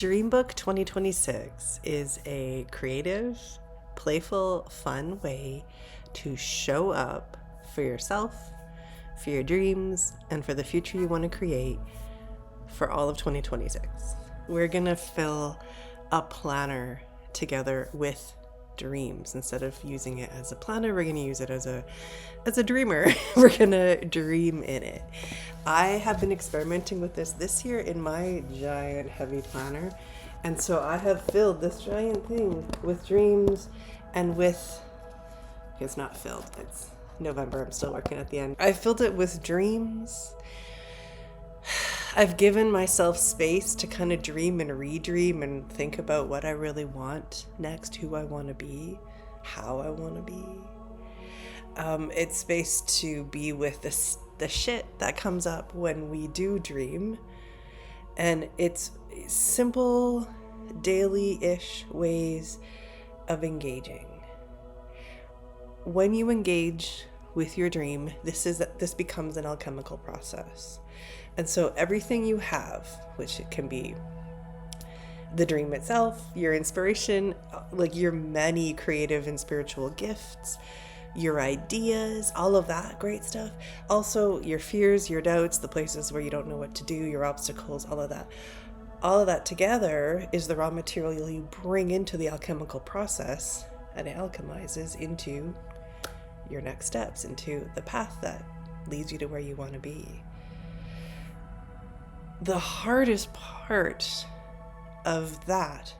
Dreambook 2026 is a creative, playful, fun way to show up for yourself, for your dreams, and for the future you want to create for all of 2026. We're going to fill a planner together with dreams. Instead of using it as a planner, we're going to use it as a dreamer. We're going to dream in it. I have been experimenting with this year in my giant heavy planner, and so I have filled this giant thing with dreams and with, it's not filled, it's November, I'm still working at the end. I filled it with dreams. I've given myself space to kind of dream and redream and think about what I really want next, who I want to be, how I want to be. It's space to be with the shit that comes up when we do dream. And it's simple, daily-ish ways of engaging. When you engage with your dream, this becomes an alchemical process. And so everything you have, which it can be the dream itself, your inspiration, like your many creative and spiritual gifts, your ideas, all of that great stuff. Also your fears, your doubts, the places where you don't know what to do, your obstacles, all of that. All of that together is the raw material you bring into the alchemical process, and it alchemizes into your next steps, into the path that leads you to where you want to be. The hardest part of that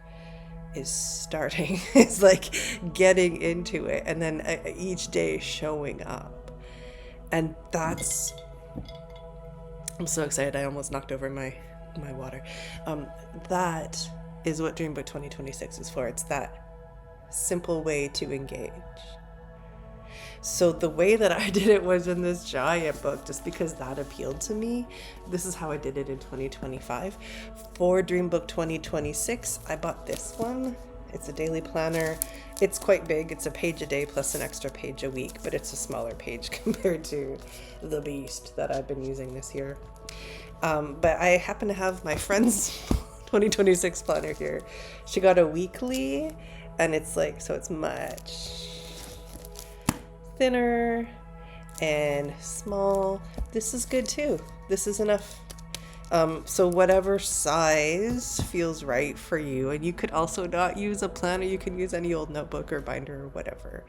is starting. It's like getting into it and then each day showing up. And that's, I'm so excited. I almost knocked over my water. That is what Dreambook 2026 is for. It's that simple way to engage. So the way that I did it was in this giant book, just because that appealed to me. This is how I did it in 2025. For Dreambook 2026, I bought this one. It's a daily planner. It's quite big. It's a page a day plus an extra page a week, but it's a smaller page compared to the beast that I've been using this year. But I happen to have my friend's 2026 planner here. She got a weekly, and it's like, so it's much thinner and small. This is good too. This is enough. So whatever size feels right for you, and you could also not use a planner. You can use any old notebook or binder or whatever.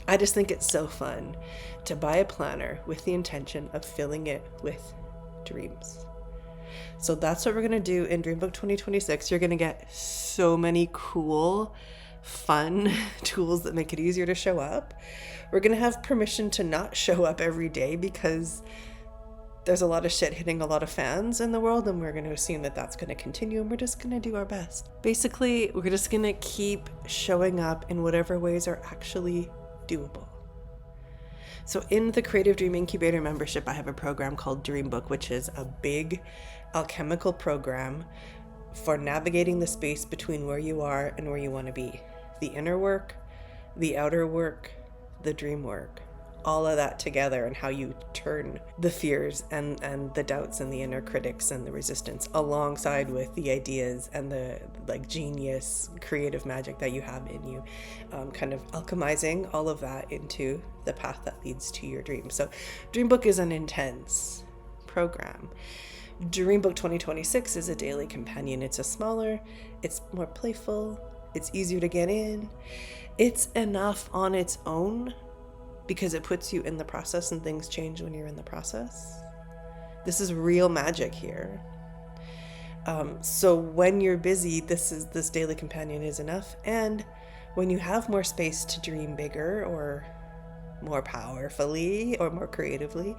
I just think it's so fun to buy a planner with the intention of filling it with dreams. So that's what we're going to do in Dreambook 2026. You're going to get so many cool, fun tools that make it easier to show up. We're going to have permission to not show up every day because there's a lot of shit hitting a lot of fans in the world, and we're going to assume that that's going to continue, and we're just going to do our best. Basically, we're just going to keep showing up in whatever ways are actually doable. So in the Creative Dream Incubator membership, I have a program called Dreambook, which is a big alchemical program for navigating the space between where you are and where you want to be. The inner work, the outer work, the dream work, all of that together, and how you turn the fears and the doubts and the inner critics and the resistance alongside with the ideas and the genius creative magic that you have in you, kind of alchemizing all of that into the path that leads to your dream. So Dreambook is an intense program. Dreambook 2026 is a daily companion. It's it's more playful, it's easier to get in. It's enough on its own because it puts you in the process, and things change when you're in the process. This is real magic here. So when you're busy, this daily companion is enough. And when you have more space to dream bigger or more powerfully or more creatively,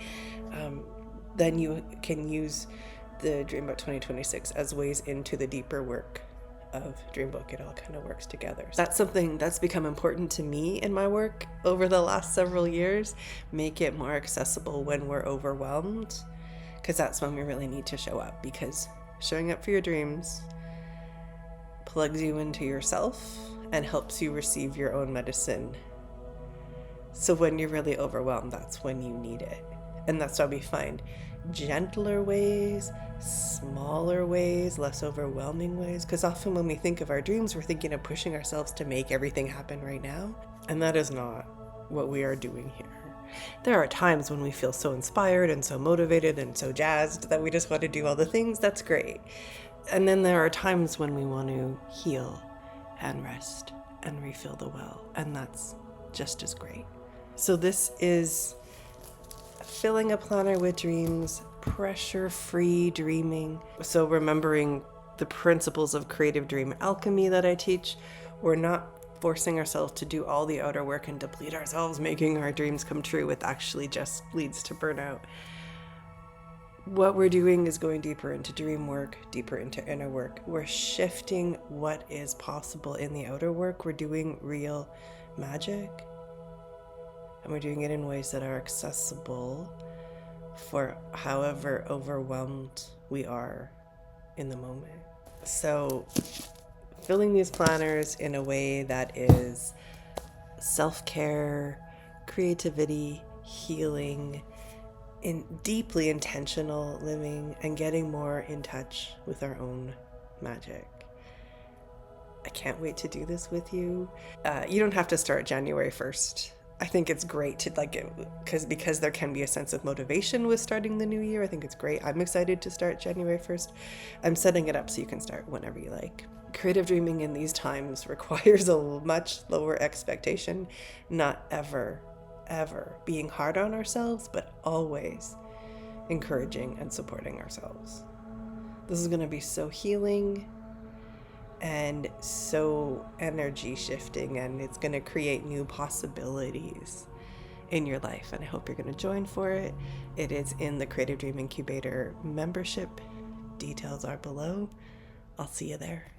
then you can use the Dreambook 2026 as ways into the deeper work of Dreambook. It all kind of works together. That's something that's become important to me in my work over the last several years. Make it more accessible when we're overwhelmed, because that's when we really need to show up, because showing up for your dreams plugs you into yourself and helps you receive your own medicine. So when you're really overwhelmed, that's when you need it. And that's why we find gentler ways, smaller ways, less overwhelming ways. Because often when we think of our dreams, we're thinking of pushing ourselves to make everything happen right now. And that is not what we are doing here. There are times when we feel so inspired and so motivated and so jazzed that we just want to do all the things. That's great. And then there are times when we want to heal and rest and refill the well. And that's just as great. So this is filling a planner with dreams, pressure-free dreaming. So remembering the principles of creative dream alchemy that I teach, we're not forcing ourselves to do all the outer work and deplete ourselves, making our dreams come true, which actually just leads to burnout. What we're doing is going deeper into dream work, deeper into inner work. We're shifting what is possible in the outer work. We're doing real magic. And we're doing it in ways that are accessible for however overwhelmed we are in the moment. So filling these planners in a way that is self-care, creativity, healing, in deeply intentional living, and getting more in touch with our own magic. I can't wait to do this with you. You don't have to start January 1st. I think it's great to because there can be a sense of motivation with starting the new year. I think it's great. I'm excited to start January 1st. I'm setting it up so you can start whenever you like. Creative dreaming in these times requires a much lower expectation, not ever being hard on ourselves, but always encouraging and supporting ourselves. This is going to be so healing and so energy shifting, and it's going to create new possibilities in your life, and I hope you're going to join for it. It is in the Creative Dream Incubator membership. Details are below. I'll see you there.